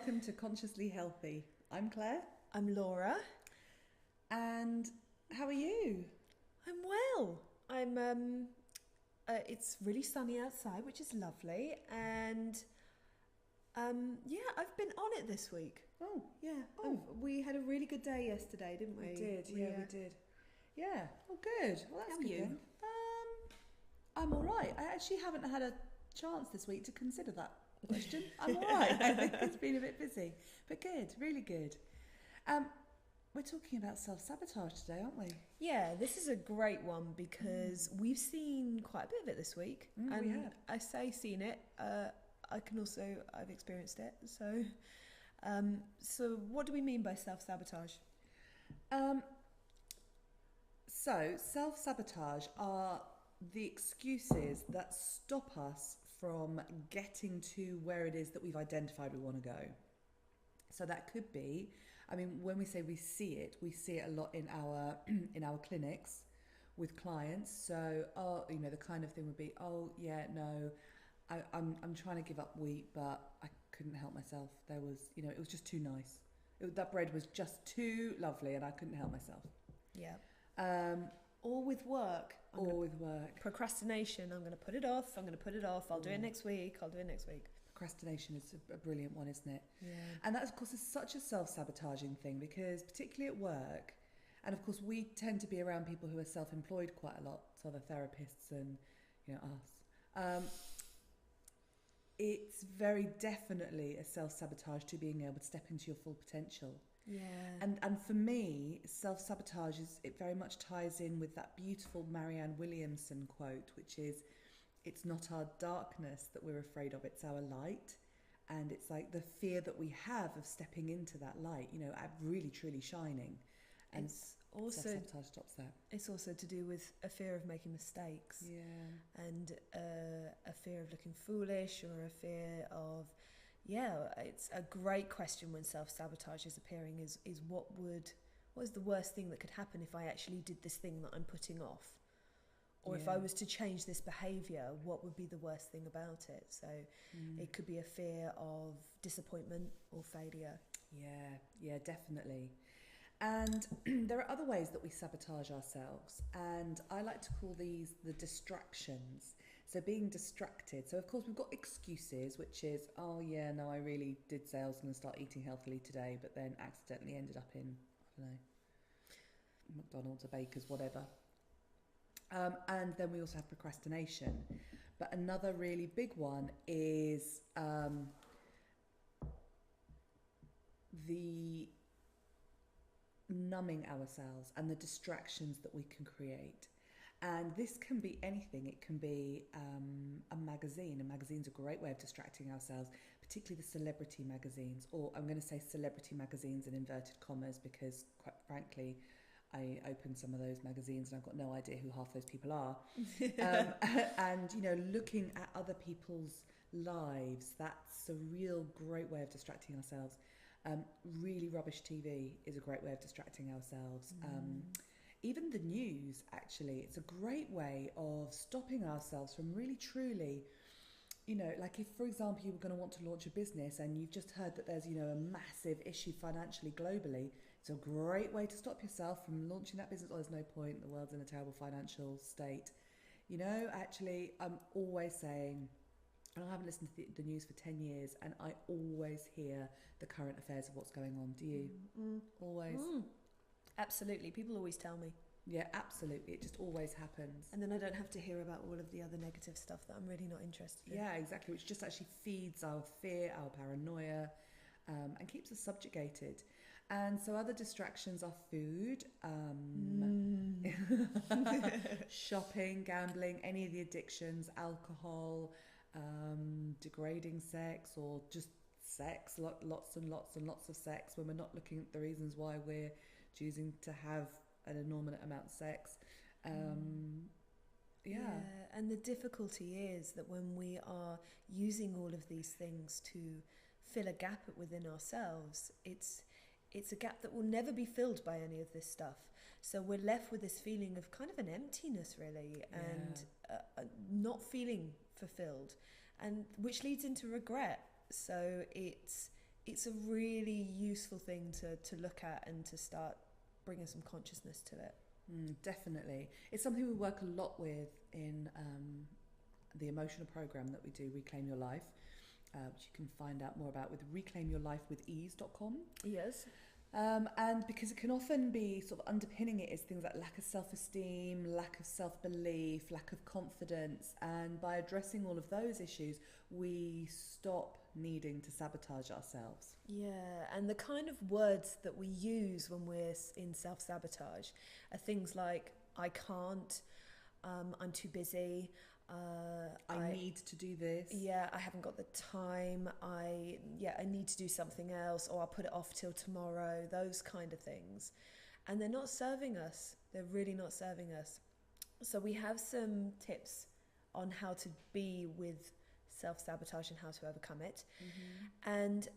welcome to Consciously Healthy. I'm Claire. I'm Laura. And how are you? I'm well. It's really sunny outside, which is lovely, and I've been on it this week. Oh, Yeah. Oh. We had a really good day yesterday, didn't we? We did. We did. Yeah. Oh, good. Well, that's How are good you? then. I'm all right. I actually haven't had a chance this week to consider that question. I'm all right. I think it's been a bit busy, but good. Really good. We're talking about self-sabotage today, aren't we? Yeah, this is a great one because we've seen quite a bit of it this week. And we have. I say seen it. I've experienced it. So what do we mean by self-sabotage? So self-sabotage are the excuses that stop us from getting to where it is that we've identified we want to go. So that could be, I mean, when we say we see it a lot in our in our clinics with clients. So, the kind of thing would be, I'm trying to give up wheat, but I couldn't help myself. There was, it was just too nice. That bread was just too lovely, and I couldn't help myself. Yeah. Or with work. Procrastination. I'm going to put it off. I'll do it next week. Procrastination is a brilliant one, isn't it? Yeah. And that, of course, is such a self-sabotaging thing because particularly at work, and of course we tend to be around people who are self-employed quite a lot, so the therapists and, us. It's very definitely a self-sabotage to being able to step into your full potential. Yeah. And for me, self-sabotage it very much ties in with that beautiful Marianne Williamson quote, which is, it's not our darkness that we're afraid of, it's our light. And it's like the fear that we have of stepping into that light, really truly shining. And it's also self-sabotage stops that. It's also to do with a fear of making mistakes. Yeah. And a fear of looking foolish, or a fear of, it's a great question when self-sabotage is appearing is what is the worst thing that could happen if I actually did this thing that I'm putting off? Or if I was to change this behaviour, what would be the worst thing about it? So it could be a fear of disappointment or failure. Yeah, definitely. And there are other ways that we sabotage ourselves, and I like to call these the distractions. So being distracted. So of course we've got excuses, which is, I really did say I was going to start eating healthily today, but then accidentally ended up in, McDonald's or Baker's, whatever. And then we also have procrastination. But another really big one is the numbing ourselves and the distractions that we can create. And this can be anything. It can be a magazine. A magazine's a great way of distracting ourselves, particularly the celebrity magazines, or I'm going to say celebrity magazines in inverted commas because, quite frankly, I opened some of those magazines and I've got no idea who half those people are. And, looking at other people's lives, that's a real great way of distracting ourselves. Really rubbish TV is a great way of distracting ourselves. Even the news, actually, it's a great way of stopping ourselves from really truly, like if, for example, you were going to want to launch a business and you've just heard that there's, a massive issue financially globally, it's a great way to stop yourself from launching that business. There's no point, the world's in a terrible financial state. Actually, I'm always saying, and I haven't listened to the news for 10 years, and I always hear the current affairs of what's going on. Do you? Always? Absolutely. People always tell me. Yeah, absolutely. It just always happens. And then I don't have to hear about all of the other negative stuff that I'm really not interested in. Yeah, exactly. Which just actually feeds our fear, our paranoia, and keeps us subjugated. And so other distractions are food, shopping, gambling, any of the addictions, alcohol, degrading sex, or just sex, lots and lots and lots of sex when we're not looking at the reasons why we're choosing to have an inordinate amount of sex. And the difficulty is that when we are using all of these things to fill a gap within ourselves, it's a gap that will never be filled by any of this stuff. So we're left with this feeling of kind of an emptiness, really, and not feeling fulfilled, and which leads into regret. So it's it's a really useful thing to look at and to start bringing some consciousness to it. Definitely. It's something we work a lot with in the emotional program that we do, Reclaim Your Life, which you can find out more about with reclaimyourlifewithease.com. Yes. And because it can often be sort of underpinning it is things like lack of self-esteem, lack of self-belief, lack of confidence. And by addressing all of those issues, we stop needing to sabotage ourselves. Yeah, and the kind of words that we use when we're in self-sabotage are things like, I can't, I'm too busy, I need to do this. Yeah, I haven't got the time. I need to do something else, or I'll put it off till tomorrow. Those kind of things, and they're not serving us. They're really not serving us. So we have some tips on how to be with self-sabotage and how to overcome it. Mm-hmm. And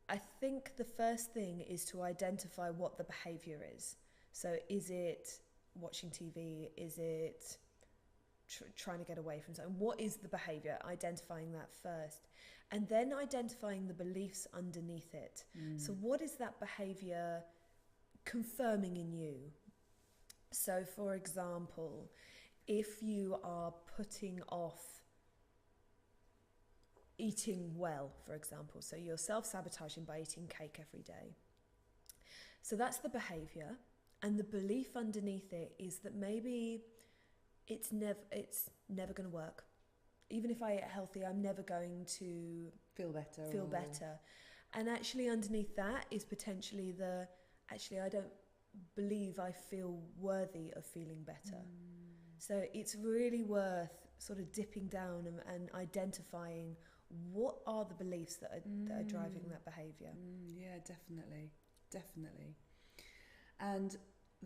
I think the first thing is to identify what the behavior is. So is it watching TV? Is it trying to get away from something? What is the behavior? Identifying that first, and then identifying the beliefs underneath it. So what is that behavior confirming in you? So for example, if you are putting off eating well, for example, so you're self-sabotaging by eating cake every day, so that's the behavior, and the belief underneath it is that maybe it's never going to work. Even if I eat healthy, I'm never going to feel better. And actually underneath that is potentially I don't believe I feel worthy of feeling better. So it's really worth sort of dipping down and identifying what are the beliefs that are driving that behaviour. Yeah, definitely. And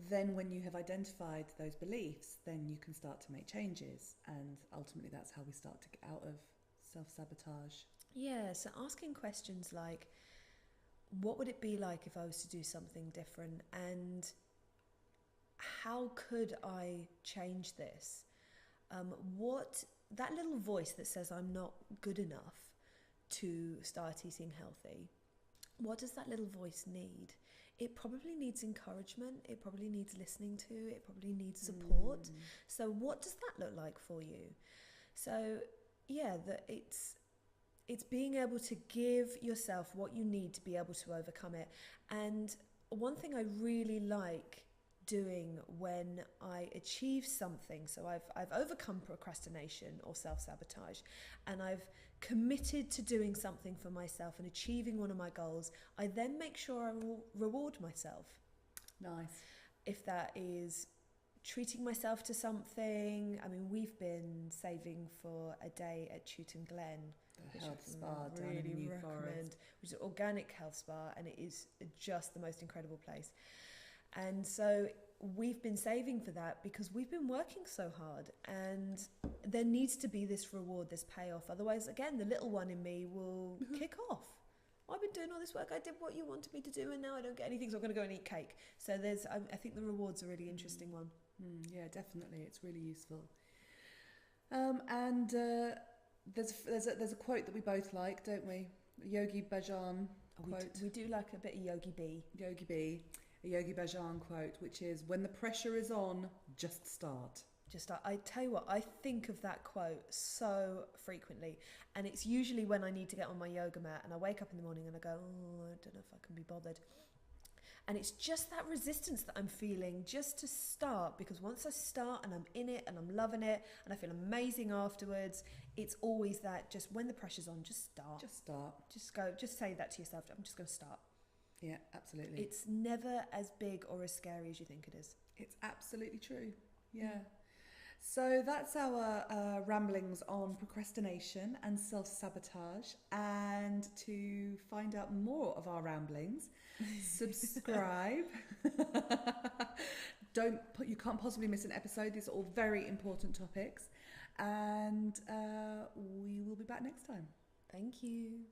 then when you have identified those beliefs, then you can start to make changes, and ultimately that's how we start to get out of self-sabotage. Yeah, so asking questions like, what would it be like if I was to do something different, and how could I change this? What that little voice that says I'm not good enough to start eating healthy, what does that little voice need? It probably needs encouragement, it probably needs listening to, it probably needs support. So what does that look like for you? So yeah, it's being able to give yourself what you need to be able to overcome it. And one thing I really like doing when I achieve something, so I've overcome procrastination or self-sabotage, and I've committed to doing something for myself and achieving one of my goals, I then make sure I reward myself. Nice. If that is treating myself to something, I mean, we've been saving for a day at Chewton Glen, the health spa down in the New Forest, which is an organic health spa, and it is just the most incredible place. And so we've been saving for that because we've been working so hard, and there needs to be this reward, this payoff. Otherwise, again, the little one in me will kick off. I've been doing all this work, I did what you wanted me to do, and now I don't get anything, so I'm going to go and eat cake. So I think the reward's a really interesting one. Yeah, definitely. It's really useful. And there's a quote that we both like, don't we? Yogi Bhajan quote. We do like a bit of Yogi B. A Yogi Bhajan quote, which is, when the pressure is on, just start. I tell you what, I think of that quote so frequently, and it's usually when I need to get on my yoga mat and I wake up in the morning and I go, oh, I don't know if I can be bothered. And it's just that resistance that I'm feeling just to start, because once I start and I'm in it and I'm loving it and I feel amazing afterwards, it's always that, just when the pressure's on, just start. Just say that to yourself, I'm just going to start. Yeah, absolutely. It's never as big or as scary as you think it is. It's absolutely true. Yeah. So that's our ramblings on procrastination and self-sabotage. And to find out more of our ramblings, subscribe. You can't possibly miss an episode. These are all very important topics. And we will be back next time. Thank you.